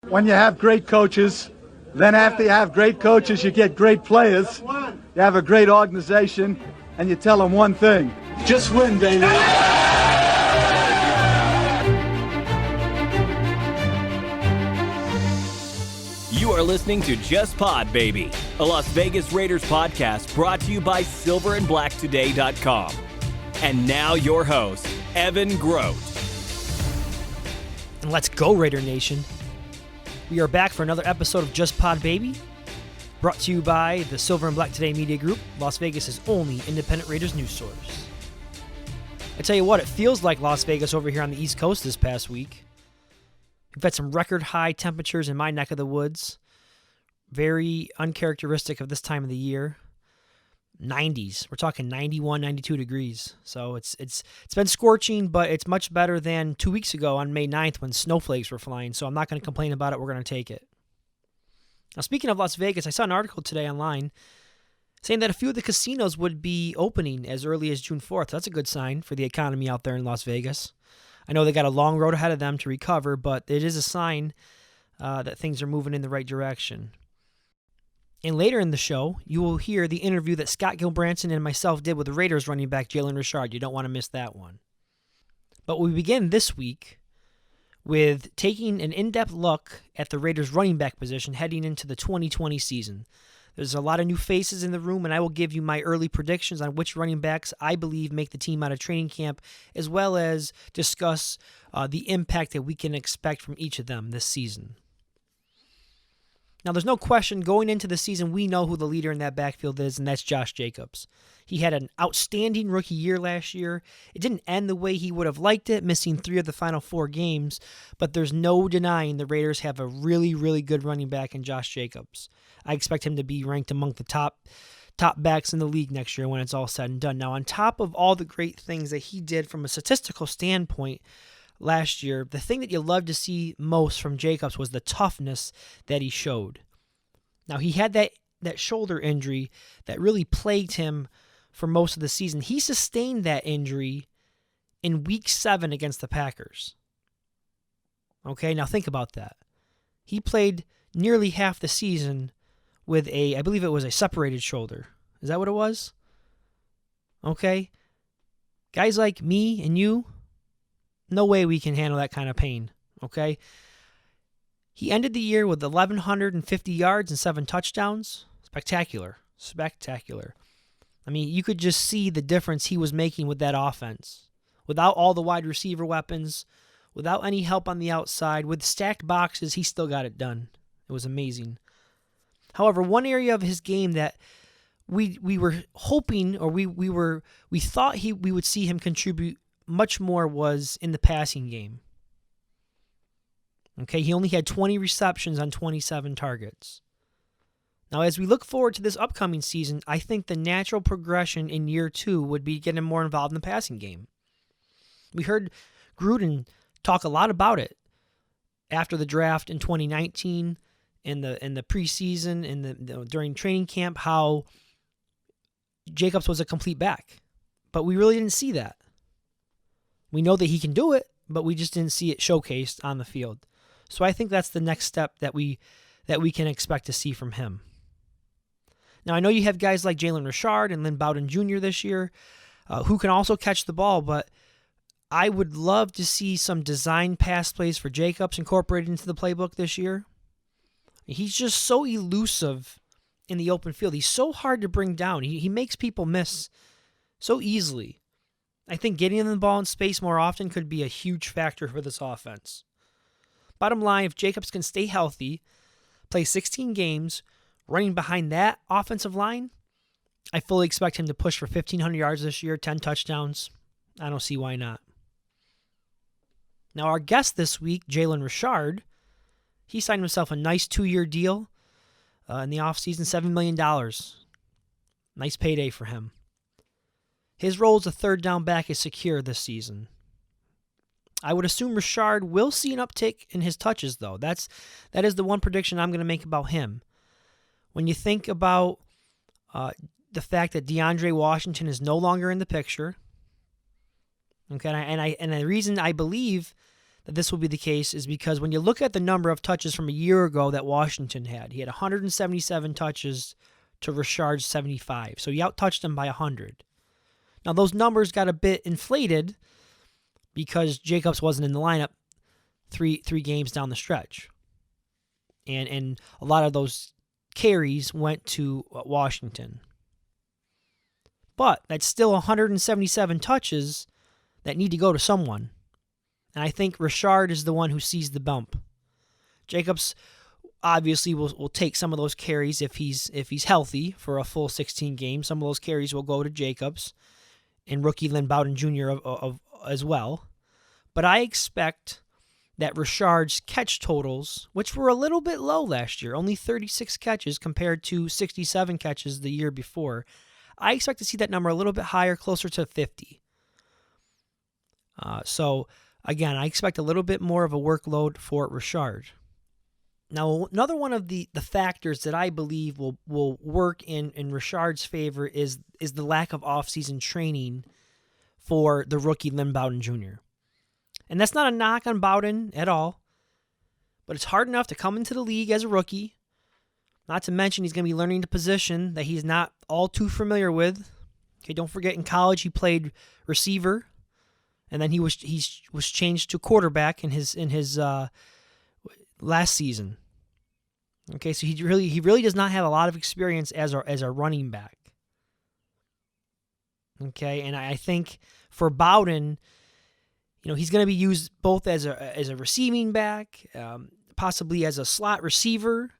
When you have great coaches, then after you have great coaches, you get great players. You have a great organization, and you tell them one thing: just win, baby. You are listening to Just Pod, Baby, a Las Vegas Raiders podcast brought to you by silverandblacktoday.com. And now your host, Evan Groat. And let's go, Raider Nation. We are back for another episode of Just Pod, Baby, brought to you by the Silver and Black Today Media Group, Las Vegas's only independent Raiders news source. I tell you what, it feels like Las Vegas over here on the East Coast this past week. We've had some record high temperatures in my neck of the woods. Very uncharacteristic of this time of the year. 90s. We're talking 91, 92 degrees. So it's been scorching, but it's much better than 2 weeks ago on May 9th when snowflakes were flying. So I'm not going to complain about it. We're going to take it. Now, speaking of Las Vegas, I saw an article today online saying that a few of the casinos would be opening as early as June 4th. That's a good sign for the economy out there in Las Vegas. I know they got a long road ahead of them to recover, but it is a sign that things are moving in the right direction. And later in the show, you will hear the interview that Scott Gulbransen and myself did with the Raiders running back Jalen Richard. You don't want to miss that one. But we begin this week with taking an in-depth look at the Raiders running back position heading into the 2020 season. There's a lot of new faces in the room, and I will give you my early predictions on which running backs I believe make the team out of training camp, as well as discuss the impact that we can expect from each of them this season. Now, there's no question going into the season, we know who the leader in that backfield is, and that's Josh Jacobs. He had an outstanding rookie year last year. It didn't end the way he would have liked it, missing 3 of the final 4 games, but there's no denying the Raiders have a really, really good running back in Josh Jacobs. I expect him to be ranked among the top backs in the league next year when it's all said and done. Now, on top of all the great things that he did from a statistical standpoint last year, the thing that you love to see most from Jacobs was the toughness that he showed. Now, he had that shoulder injury that really plagued him for most of the season. He sustained that injury in Week 7 against the Packers. Okay, now think about that. He played nearly half the season with I believe it was a separated shoulder. Is that what it was? Okay. Guys like me and you, no way we can handle that kind of pain. Okay. He ended the year with 1,150 yards and 7 touchdowns. Spectacular. I mean, you could just see the difference he was making with that offense. Without all the wide receiver weapons, without any help on the outside, with stacked boxes, he still got it done. It was amazing. However, one area of his game that we were hoping, or we thought we would see him contribute much more was in the passing game. Okay, he only had 20 receptions on 27 targets. Now, as we look forward to this upcoming season, I think the natural progression in year 2 would be getting more involved in the passing game. We heard Gruden talk a lot about it after the draft in 2019, in the preseason, during training camp, how Jacobs was a complete back. But we really didn't see that. We know that he can do it, but we just didn't see it showcased on the field. So I think that's the next step that we can expect to see from him. Now, I know you have guys like Jalen Richard and Lynn Bowden Jr. this year who can also catch the ball, but I would love to see some design pass plays for Jacobs incorporated into the playbook this year. He's just so elusive in the open field. He's so hard to bring down. He makes people miss so easily. I think getting the ball in space more often could be a huge factor for this offense. Bottom line, if Jacobs can stay healthy, play 16 games, running behind that offensive line, I fully expect him to push for 1,500 yards this year, 10 touchdowns. I don't see why not. Now, our guest this week, Jalen Richard, he signed himself a nice 2-year deal in the offseason, $7 million. Nice payday for him. His role as a third down back is secure this season. I would assume Richard will see an uptick in his touches, though. That is the one prediction I'm going to make about him. When you think about the fact that DeAndre Washington is no longer in the picture, okay, and the reason I believe that this will be the case is because when you look at the number of touches from a year ago that Washington had, he had 177 touches to Richard's 75. So he out-touched him by 100. Now, those numbers got a bit inflated because Jacobs wasn't in the lineup three games down the stretch. And a lot of those carries went to Washington. But that's still 177 touches that need to go to someone. And I think Richard is the one who sees the bump. Jacobs obviously will take some of those carries if he's healthy for a full 16 games. Some of those carries will go to Jacobs and rookie Lynn Bowden Jr. as well. But I expect that Richard's catch totals, which were a little bit low last year, only 36 catches compared to 67 catches the year before, I expect to see that number a little bit higher, closer to 50. So, again, I expect a little bit more of a workload for Richard. Now, another one of the factors that I believe will work in Richard's favor is the lack of offseason training for the rookie Lynn Bowden Jr. And that's not a knock on Bowden at all, but it's hard enough to come into the league as a rookie. Not to mention he's going to be learning the position that he's not all too familiar with. Okay, don't forget in college he played receiver, and then he was changed to quarterback in his last season. Okay, so he really does not have a lot of experience as a running back. Okay, and I think for Bowden, he's going to be used both as a receiving back, possibly as a slot receiver,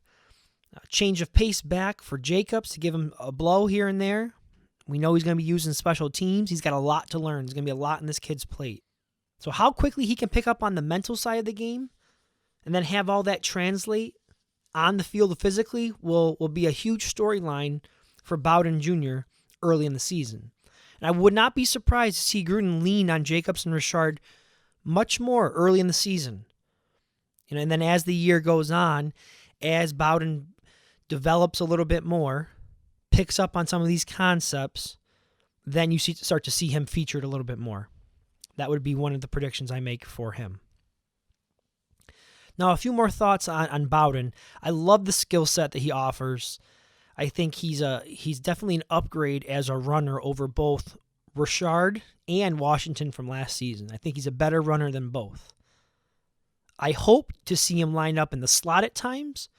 a change of pace back for Jacobs to give him a blow here and there. We know he's going to be used in special teams. He's got a lot to learn. There's going to be a lot in this kid's plate. So how quickly he can pick up on the mental side of the game and then have all that translate on the field physically will be a huge storyline for Bowden Jr. early in the season. And I would not be surprised to see Gruden lean on Jacobs and Richard much more early in the season. And then as the year goes on, as Bowden develops a little bit more, picks up on some of these concepts, then you start to see him featured a little bit more. That would be one of the predictions I make for him. Now, a few more thoughts on Bowden. I love the skill set that he offers. I think he's definitely an upgrade as a runner over both Richard and Washington from last season. I think he's a better runner than both. I hope to see him line up in the slot at times,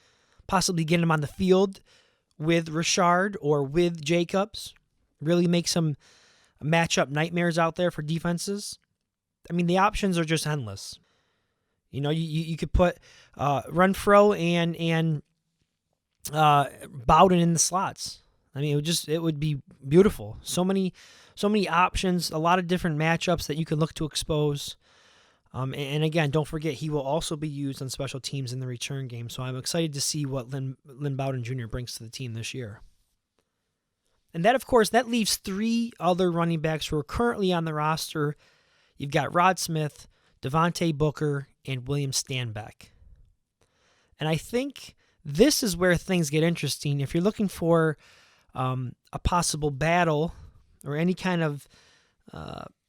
possibly get him on the field with Richard or with Jacobs, really make some matchup nightmares out there for defenses. I mean, the options are just endless. You could put Renfro and Bowden in the slots. I mean, it would be beautiful. So many options, a lot of different matchups that you can look to expose. And again, don't forget, he will also be used on special teams in the return game. So I'm excited to see what Lynn Bowden Jr. brings to the team this year. And that, of course, that leaves three other running backs who are currently on the roster. You've got Rod Smith, Devontae Booker, and William Stanback. And I think this is where things get interesting. If you're looking for a possible battle or any kind of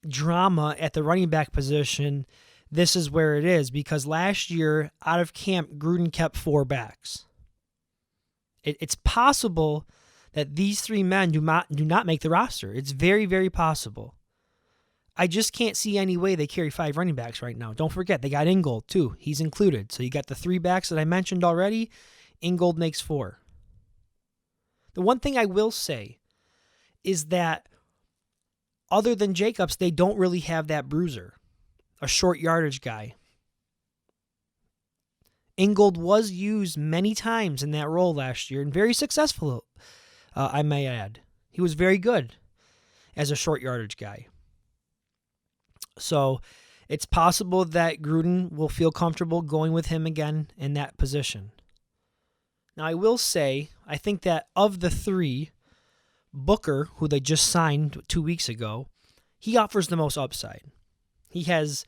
drama at the running back position, this is where it is, because last year out of camp, Gruden kept four backs. It's possible that these three men do not make the roster. It's very, very possible. I just can't see any way they carry five running backs right now. Don't forget, they got Ingold too. He's included. So you got the three backs that I mentioned already. Ingold makes four. The one thing I will say is that other than Jacobs, they don't really have that bruiser, a short yardage guy. Ingold was used many times in that role last year and very successful, I may add. He was very good as a short yardage guy. So it's possible that Gruden will feel comfortable going with him again in that position. Now, I will say, I think that of the three, Booker, who they just signed 2 weeks ago, he offers the most upside. He has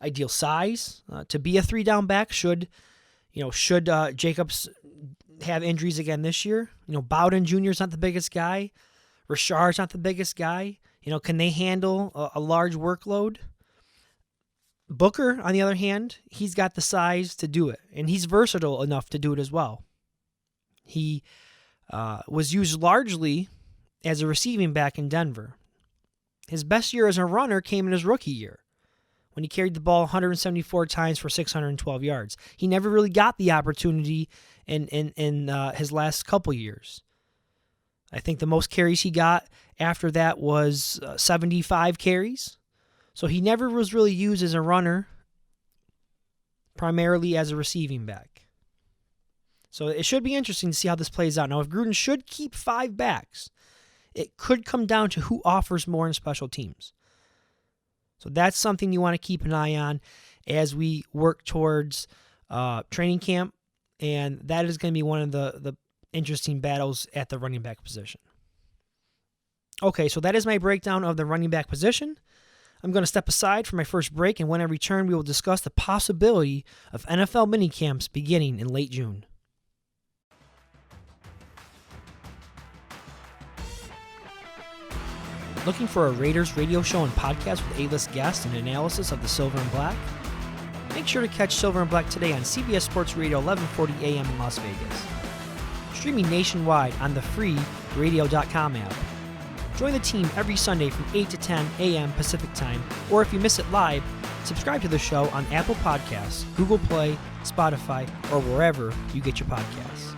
ideal size to be a three-down back should Jacobs have injuries again this year. Bowden Jr. is not the biggest guy. Richard's not the biggest guy. Can they handle a large workload? Booker, on the other hand, he's got the size to do it, and he's versatile enough to do it as well. He was used largely as a receiving back in Denver. His best year as a runner came in his rookie year, when he carried the ball 174 times for 612 yards. He never really got the opportunity in his last couple years. I think the most carries he got after that was 75 carries. So he never was really used as a runner, primarily as a receiving back. So it should be interesting to see how this plays out. Now, if Gruden should keep 5 backs, it could come down to who offers more in special teams. So that's something you want to keep an eye on as we work towards training camp, and that is going to be one of the interesting battles at the running back position. Okay, so that is my breakdown of the running back position. I'm going to step aside for my first break, and when I return, we will discuss the possibility of NFL minicamps beginning in late June. Looking for a Raiders radio show and podcast with A-list guests and analysis of the Silver and Black? Make sure to catch Silver and Black today on CBS Sports Radio 1140 AM in Las Vegas. Streaming nationwide on the free radio.com app. Join the team every Sunday from 8 to 10 a.m. Pacific Time, or if you miss it live, subscribe to the show on Apple Podcasts, Google Play, Spotify, or wherever you get your podcasts.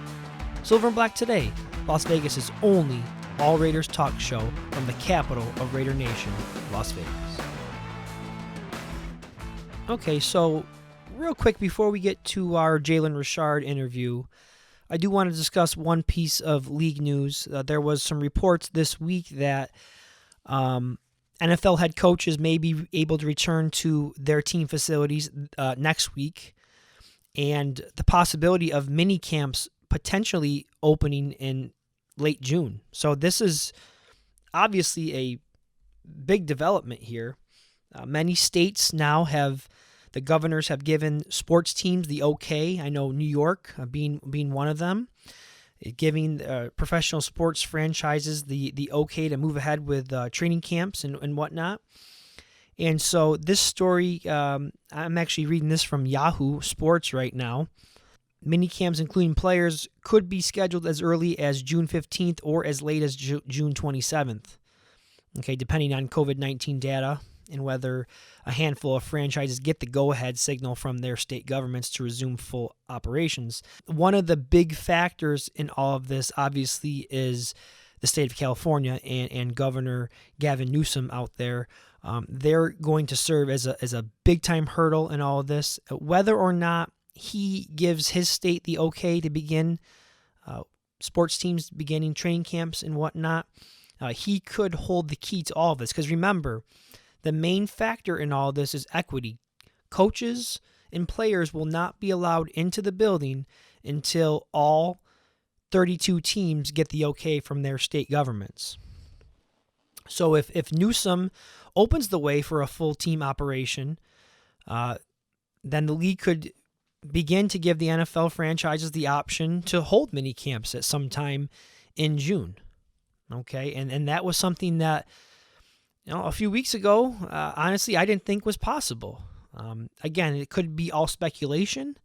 Silver and Black Today, Las Vegas' only all Raiders talk show from the capital of Raider Nation, Las Vegas. Okay, so real quick before we get to our Jalen Richard interview, I do want to discuss one piece of league news. There was some reports this week that NFL head coaches may be able to return to their team facilities next week, and the possibility of mini camps potentially opening in late June. So this is obviously a big development here. Many states now the governors have given sports teams the okay. I know New York being one of them, giving professional sports franchises the okay to move ahead with training camps and whatnot. And so this story, I'm actually reading this from Yahoo Sports right now. Mini camps, including players, could be scheduled as early as June 15th or as late as June 27th, okay, depending on COVID-19 data and whether a handful of franchises get the go-ahead signal from their state governments to resume full operations. One of the big factors in all of this, obviously, is the state of California and Governor Gavin Newsom out there. They're going to serve as a big-time hurdle in all of this. Whether or not he gives his state the okay to begin sports teams beginning training camps and whatnot, he could hold the key to all of this. Because remember, the main factor in all of this is equity. Coaches and players will not be allowed into the building until all 32 teams get the okay from their state governments. So if Newsom opens the way for a full team operation, then the league could begin to give the NFL franchises the option to hold mini camps at some time in June. Okay, and that was something that, a few weeks ago, honestly, I didn't think was possible. Again, it could be all speculation,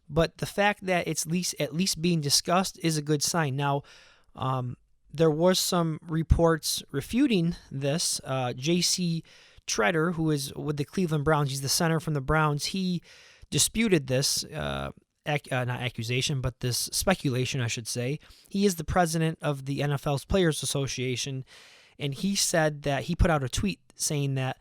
but the fact that it's at least being discussed is a good sign. Now, there was some reports refuting this. J.C. Treader, who is with the Cleveland Browns, he's the center from the Browns, he disputed this, not accusation, but this speculation, I should say. He is the president of the NFL's Players Association, and he said that he put out a tweet saying that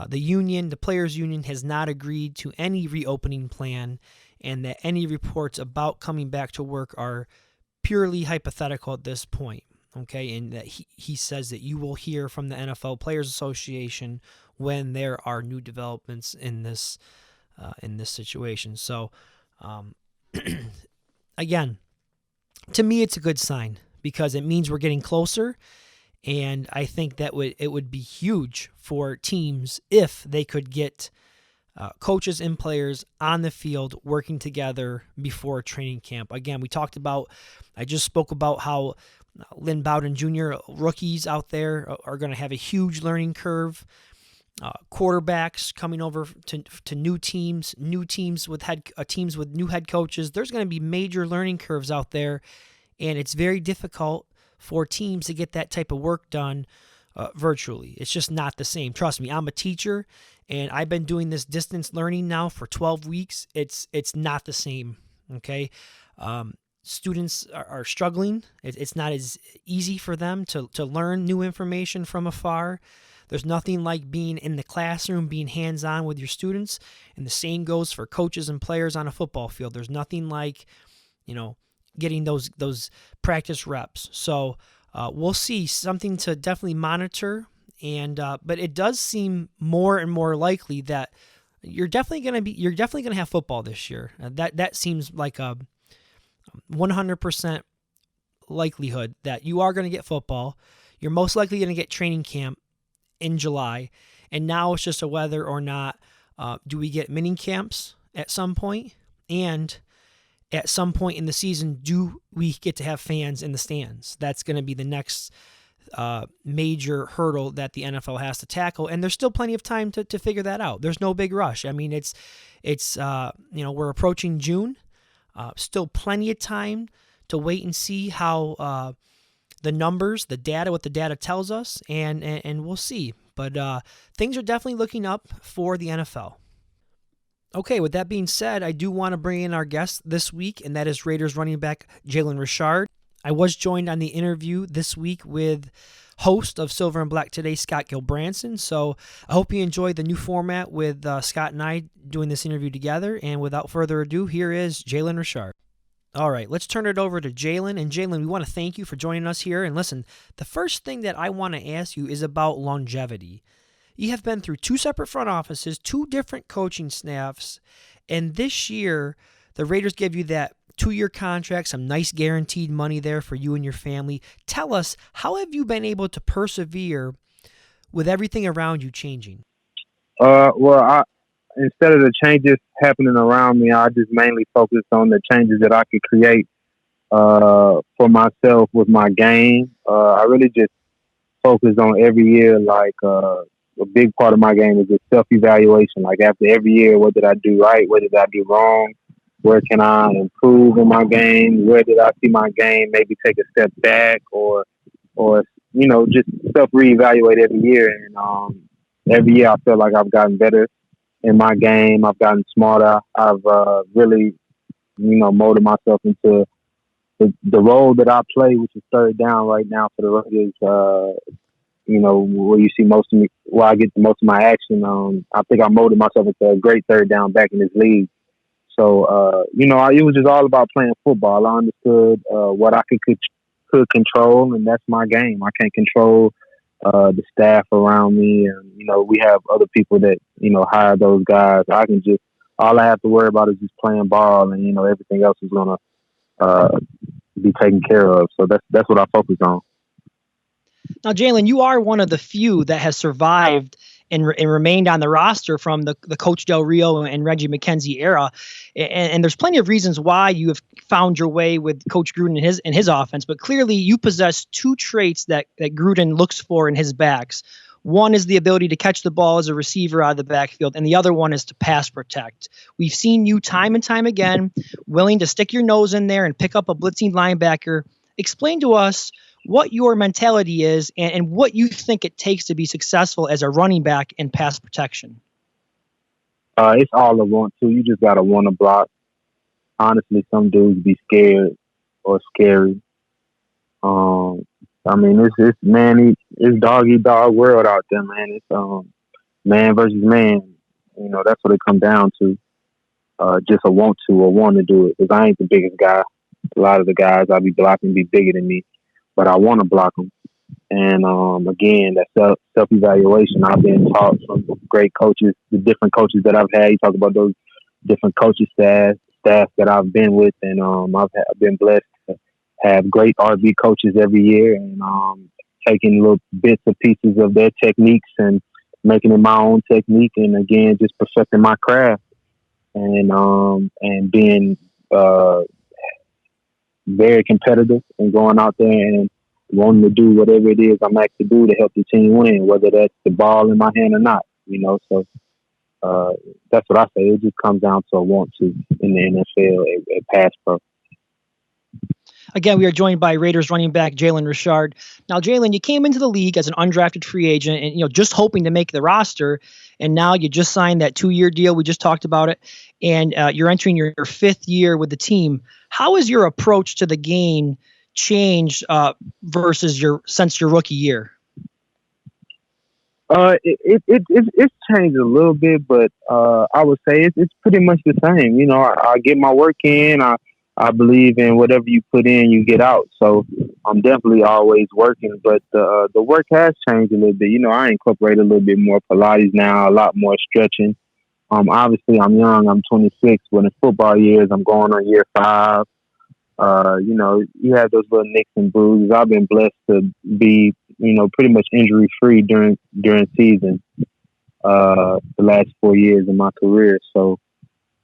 the Players Union, has not agreed to any reopening plan, and that any reports about coming back to work are purely hypothetical at this point. Okay, and that he says that you will hear from the NFL Players Association when there are new developments in this situation. So, again, to me, it's a good sign because it means we're getting closer, and I think that it would be huge for teams if they could get coaches and players on the field working together before training camp. Again, I just spoke about how Lynn Bowden Jr., rookies out there, are going to have a huge learning curve. quarterbacks coming over to new teams with teams with new head coaches. There's going to be major learning curves out there, and it's very difficult for teams to get that type of work done virtually. It's just not the same. Trust me, I'm a teacher, and I've been doing this distance learning now for 12 weeks. It's not the same, okay? Students are struggling. It's not as easy for them to learn new information from afar. There's nothing like being in the classroom, being hands-on with your students, and the same goes for coaches and players on a football field. There's nothing like, getting those practice reps. So we'll see, something to definitely monitor, and but it does seem more and more likely that you're definitely going to have football this year. That seems like a 100% likelihood that you are going to get football. You're most likely going to get training camp in July, and now it's just a whether or not do we get mini camps at some point, and at some point in the season, do we get to have fans in the stands? That's going to be the next major hurdle that the NFL has to tackle, and there's still plenty of time to figure that out. There's no big rush. I mean, it's we're approaching June. Still plenty of time to wait and see how the numbers, what the data tells us, and we'll see. But things are definitely looking up for the NFL. Okay, with that being said, I do want to bring in our guest this week, and that is Raiders running back Jalen Richard. I was joined on the interview this week with host of Silver and Black Today, Scott Gulbransen. So I hope you enjoyed the new format with Scott and I doing this interview together. And without further ado, here is Jalen Richard. All right, let's turn it over to Jalen. And Jalen, we want to thank you for joining us here. And listen, the first thing that I want to ask you is about longevity. You have been through 2 separate front offices, 2 different coaching staffs, and this year the Raiders gave you that 2-year contract, some nice guaranteed money there for you and your family. Tell us, how have you been able to persevere with everything around you changing? Instead of the changes happening around me, I just mainly focused on the changes that I could create for myself with my game. I really just focused on every year, like a big part of my game is just self-evaluation. Like after every year, what did I do right? What did I do wrong? Where can I improve in my game? Where did I see my game maybe take a step back or just self-reevaluate every year. And every year I feel like I've gotten better in my game. I've gotten smarter. I've really, molded myself into the role that I play, which is third down right now for the Raiders. Where you see most of me, where I get most of my action. I think I molded myself into a great third down back in this league. So, it was just all about playing football. I understood what I could control, and that's my game. I can't control the staff around me, and we have other people that hire those guys. All I have to worry about is just playing ball, and everything else is gonna be taken care of. So that's what I focus on. Now, Jalen, you are one of the few that has survived and remained on the roster from the Coach Del Rio and Reggie McKenzie era. And there's plenty of reasons why you have found your way with Coach Gruden and his offense, but clearly you possess 2 traits that Gruden looks for in his backs. One is the ability to catch the ball as a receiver out of the backfield, and the other one is to pass protect. We've seen you time and time again willing to stick your nose in there and pick up a blitzing linebacker. Explain to us what your mentality is and what you think it takes to be successful as a running back in pass protection. It's all I want to. You just got to want to block. Honestly, some dudes be scared or scary. It's dog-eat-dog world out there, man. It's man versus man. That's what it comes down to. Just a want to do it. Because I ain't the biggest guy. A lot of the guys I be blocking be bigger than me. But I want to block them. And again, that self-evaluation, I've been taught from great coaches, the different coaches that I've had. You talk about those different coaches staff that I've been with, and I've been blessed to have great RB coaches every year, and taking little bits and pieces of their techniques and making it my own technique, and again, just perfecting my craft, and being very competitive and going out there and wanting to do whatever it is I'm asked to do to help the team win, whether that's the ball in my hand or not. So that's what I say. It just comes down to a want to in the NFL at pass pro. Again, we are joined by Raiders running back Jalen Richard. Now, Jalen, you came into the league as an undrafted free agent and, just hoping to make the roster. And now you just signed that 2-year deal. We just talked about it. And you're entering your 5th year with the team. How has your approach to the game changed versus since your rookie year? It's changed a little bit, but I would say it's pretty much the same. I get my work in. I believe in whatever you put in, you get out. So I'm definitely always working, but the work has changed a little bit. I incorporate a little bit more Pilates now, a lot more stretching. Obviously I'm young. I'm 26, but in football years, I'm going on year 5. You have those little nicks and bruises. I've been blessed to be, pretty much injury free during season, the last 4 years of my career. So,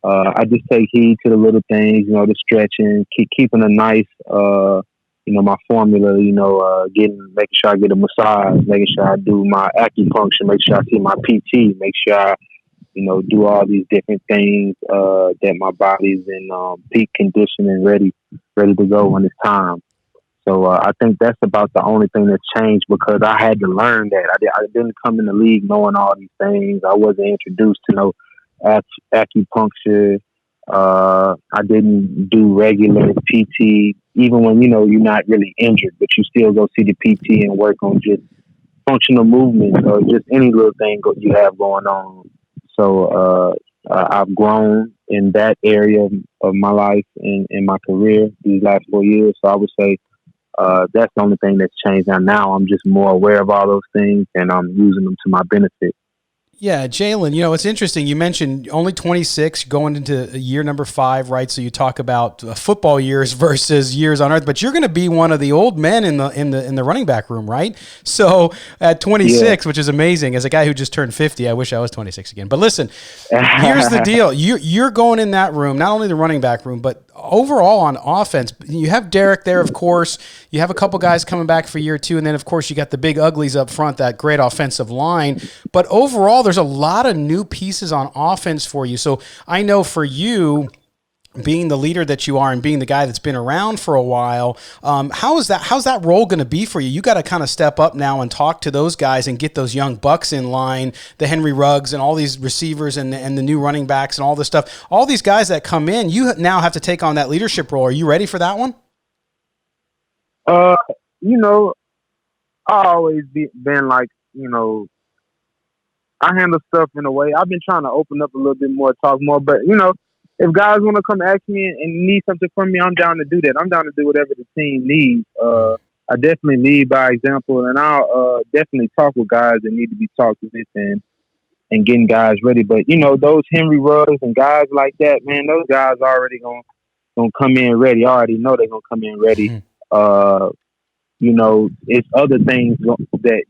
I just take heed to the little things, the stretching, keeping a nice, my formula, making sure I get a massage, making sure I do my acupuncture, make sure I see my PT, make sure I, do all these different things, that my body's in, peak condition and ready to go when it's time. So, I think that's about the only thing that's changed because I had to learn that. I didn't come in the league knowing all these things. I wasn't introduced to no acupuncture. I didn't do regular PT, even when you're not really injured, but you still go see the PT and work on just functional movement or just any little thing you have going on. So I've grown in that area of my life and in my career these last 4 years. So I would say that's the only thing that's changed. Now I'm just more aware of all those things and I'm using them to my benefit. Yeah, Jalen, it's interesting. You mentioned only 26 going into year number 5, right? So you talk about football years versus years on earth, but you're going to be one of the old men in the running back room, right? So at 26, which is amazing. As a guy who just turned 50, I wish I was 26 again. But listen, here's the deal. You're going in that room, not only the running back room, but overall on offense. You have Derek there, of course. You have a couple guys coming back for year 2, and then, of course, you got the big uglies up front, that great offensive line. But overall, there's a lot of new pieces on offense for you. So I know for you, being the leader that you are and being the guy that's been around for a while, how's that role going to be for you? You got to kind of step up now and talk to those guys and get those young bucks in line, the Henry Ruggs and all these receivers and the new running backs and all this stuff. All these guys that come in, you now have to take on that leadership role. Are you ready for that one? I always been like, I handle stuff in a way. I've been trying to open up a little bit more, talk more, but if guys want to come ask me and need something from me, I'm down to do that. I'm down to do whatever the team needs. I definitely lead by example, and I'll definitely talk with guys that need to be talked with and getting guys ready. But those Henry Ruggs and guys like that, man, those guys already gonna come in ready. I already know they're gonna come in ready. It's other things that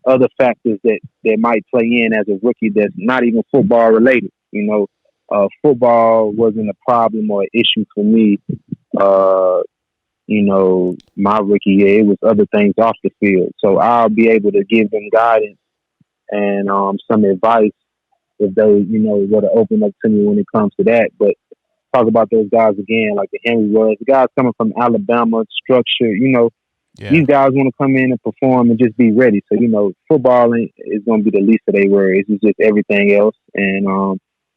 other factors that might play in as a rookie that's not even football related. Football wasn't a problem or an issue for me. My rookie year, it was other things off the field. So I'll be able to give them guidance and some advice if they, were to open up to me when it comes to that. But talk about those guys again, like the Henry Ruggs, the guys coming from Alabama, structure, These guys want to come in and perform and just be ready. So, football is going to be the least of their worries. It's just everything else. And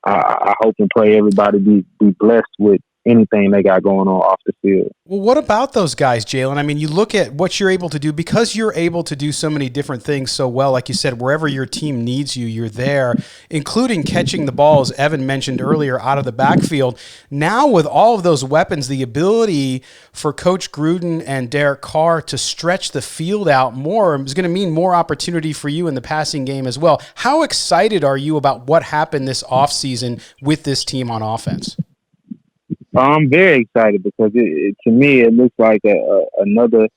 I hope and pray everybody be blessed with anything they got going on off the field. Well, what about those guys, Jalen? I mean, you look at what you're able to do because you're able to do so many different things so well. Like you said, wherever your team needs you, you're there, including catching the ball, as Evan mentioned earlier, out of the backfield. Now with all of those weapons, the ability for Coach Gruden and Derek Carr to stretch the field out more is going to mean more opportunity for you in the passing game as well. How excited are you about what happened this offseason with this team on offense? I'm very excited because to me it looks like another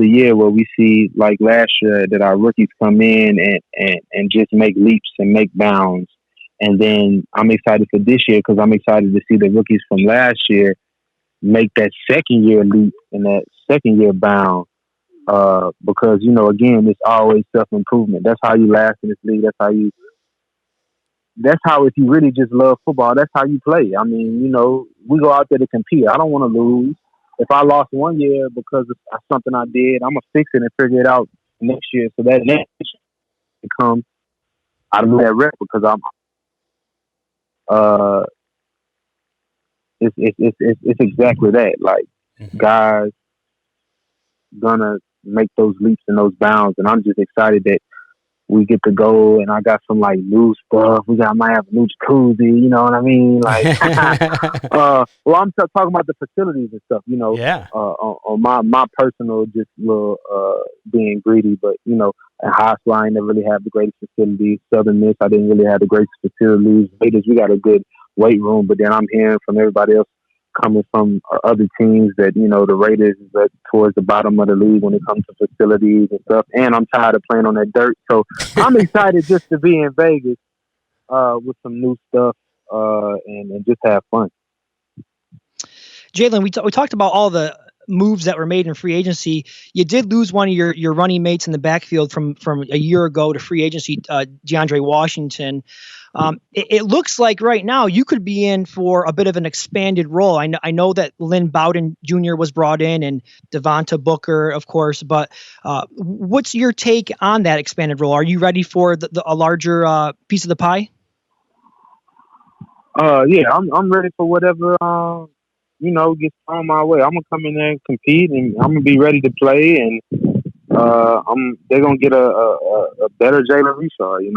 year where we see, like last year, that our rookies come in and just make leaps and make bounds. And then I'm excited for this year because I'm excited to see the rookies from last year make that second year leap and that second year bound. Because, again, it's always self-improvement. That's how you last in this league. That's how, if you really just love football, that's how you play. I mean, we go out there to compete. I don't want to lose. If I lost one year because of something I did, I'm going to fix it and figure it out next year. So that next year comes out of that rep, because it's exactly that. Like, guys gonna make those leaps and those bounds, and I'm just excited that we get to go. And I got some new stuff. Might have a new jacuzzi, you know what I mean? Like, well, I'm talking about the facilities and stuff, Yeah. On my personal, just little being greedy, but at high school I never really had the greatest facilities. Southern Miss, I didn't really have the greatest facilities. Raiders, we got a good weight room, but then I'm hearing from everybody else coming from other teams that, the Raiders is towards the bottom of the league when it comes to facilities and stuff. And I'm tired of playing on that dirt. So I'm excited just to be in Vegas with some new stuff and just have fun. Jalen, we talked about all the moves that were made in free agency. You did lose one of your running mates in the backfield from a year ago to free agency, DeAndre Washington. It looks like right now you could be in for a bit of an expanded role. I know that Lynn Bowden Jr. was brought in and Devonta Booker, of course, but what's your take on that expanded role? Are you ready for a larger piece of the pie? Yeah, I'm ready for whatever gets thrown my way. I'm gonna come in there and compete, and I'm gonna be ready to play. And they're gonna get a better Jalen Richard,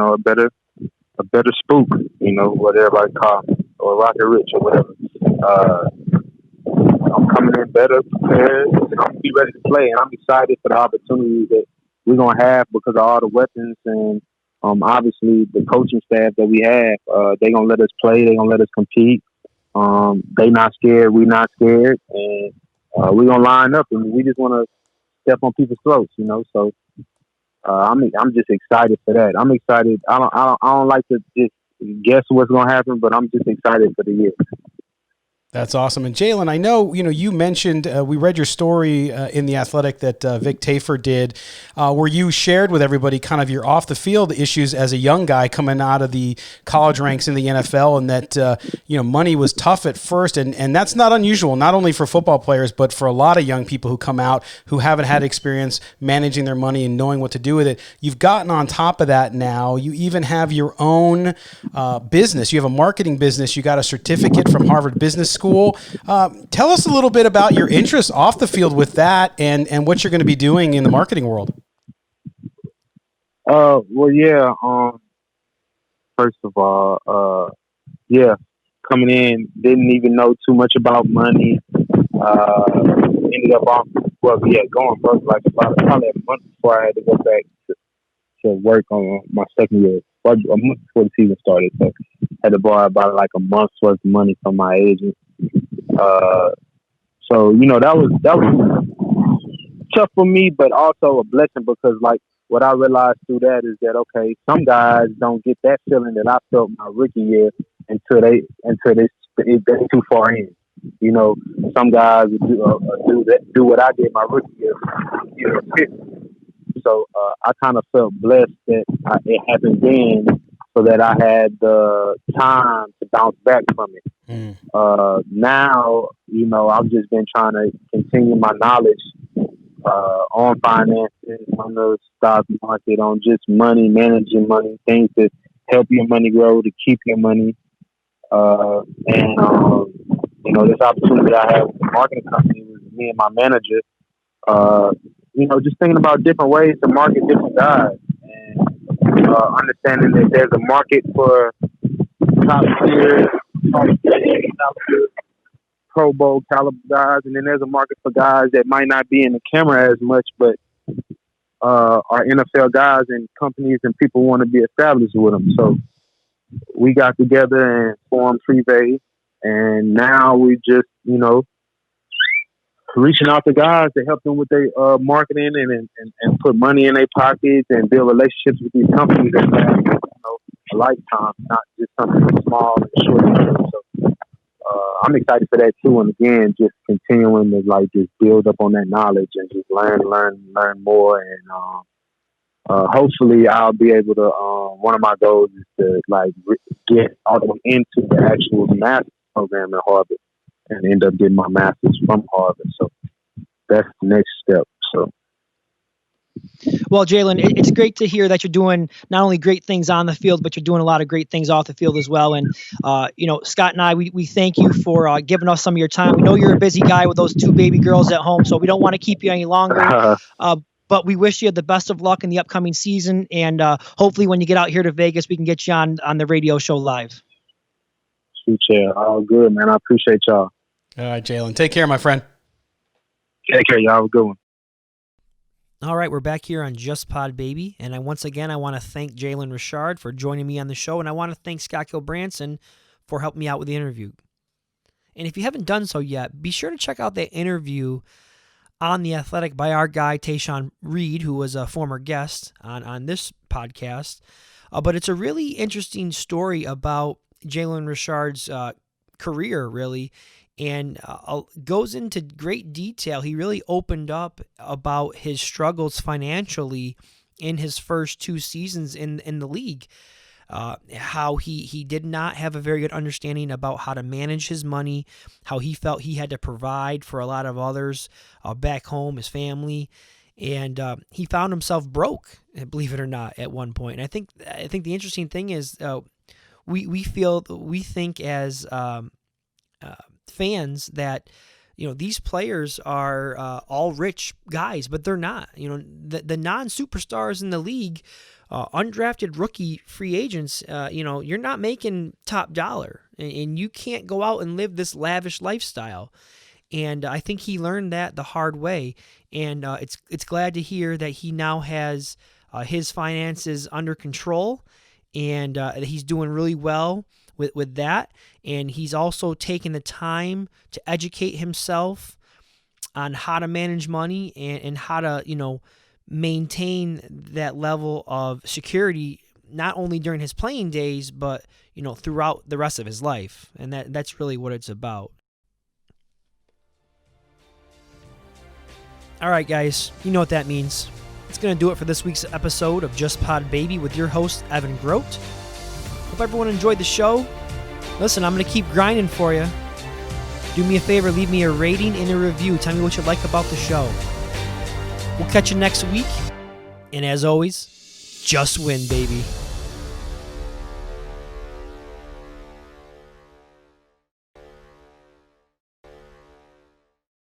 a better spook, what everybody call him, or Rocket Rich or whatever. I'm coming in better prepared, and I'm gonna be ready to play. And I'm excited for the opportunities that we're gonna have because of all the weapons and obviously the coaching staff that we have. They're gonna let us play. They're gonna let us compete. They not scared. We not scared, and we're gonna line up, and we just want to step on people's throats, So I'm just excited for that. I'm excited. I don't like to just guess what's gonna happen, but I'm just excited for the year. That's awesome. And Jalen, I know, you mentioned, we read your story in The Athletic that Vic Tafur did, where you shared with everybody kind of your off the field issues as a young guy coming out of the college ranks in the NFL, and that, money was tough at first. And that's not unusual, not only for football players, but for a lot of young people who come out who haven't had experience managing their money and knowing what to do with it. You've gotten on top of that now. You even have your own business. You have a marketing business. You got a certificate from Harvard Business School. Tell us a little bit about your interests off the field with that and what you're going to be doing in the marketing world. Well, yeah. First of all, coming in, didn't even know too much about money. Ended up going broke like probably a month before I had to go back to work on my second year, a month before the season started. So I had to borrow about like a month's worth of money from my agent. So that was tough for me, but also a blessing because what I realized through that is that okay, some guys don't get that feeling that I felt my rookie year until they too far in. Some guys do what I did my rookie year. So I kind of felt blessed that it happened then, so that I had the time to bounce back from it. Now, I've just been trying to continue my knowledge on finances, on the stock market, on just money, managing money, things to help your money grow, to keep your money. This opportunity I had with the marketing company was me and my manager, just thinking about different ways to market different guys. And understanding that there's a market for top tier, Pro Bowl caliber guys, and then there's a market for guys that might not be in the camera as much, but are NFL guys, and companies and people want to be established with them. So we got together and formed Privé, and now we just, reaching out to guys to help them with their marketing and put money in their pockets and build relationships with these companies that have, a lifetime, not just something small and short. So I'm excited for that too. And again, just continuing to like just build up on that knowledge and just learn more. And hopefully, I'll be able to. One of my goals is to like get all the way into the actual master's program at Harvard and end up getting my master's from Harvard. So that's the next step. So. Well, Jalen, it's great to hear that you're doing not only great things on the field, but you're doing a lot of great things off the field as well. And, Scott and I, we thank you for giving us some of your time. We know you're a busy guy with those 2 baby girls at home, so we don't want to keep you any longer. But we wish you the best of luck in the upcoming season. And hopefully when you get out here to Vegas, we can get you on the radio show live. Shoot, yeah. All good, man. I appreciate y'all. All right, Jalen. Take care, my friend. Take care, y'all. Have a good one. All right, we're back here on Just Pod Baby, and I want to thank Jalen Richard for joining me on the show, and I want to thank Scott Gulbransen for helping me out with the interview. And if you haven't done so yet, be sure to check out that interview on The Athletic by our guy, Tayshaun Reed, who was a former guest on this podcast. But it's a really interesting story about Jalen Richard's career, really, and goes into great detail. He really opened up about his struggles financially in his first 2 seasons in the league. How he did not have a very good understanding about how to manage his money, how he felt he had to provide for a lot of others back home, his family, and he found himself broke, believe it or not, at one point. And I think the interesting thing is we think as fans that these players are all rich guys, but they're not. The non-superstars in the league, undrafted rookie free agents, you're not making top dollar, and you can't go out and live this lavish lifestyle. And I think he learned that the hard way, and it's glad to hear that he now has his finances under control, and he's doing really well with that. And he's also taken the time to educate himself on how to manage money and how to, maintain that level of security, not only during his playing days, but, throughout the rest of his life. And that's really what it's about. All right, guys, you know what that means. It's going to do it for this week's episode of Just Pod Baby with your host, Evan Groat. Hope everyone enjoyed the show. Listen, I'm going to keep grinding for you. Do me a favor, leave me a rating and a review. Tell me what you like about the show. We'll catch you next week. And as always, just win, baby.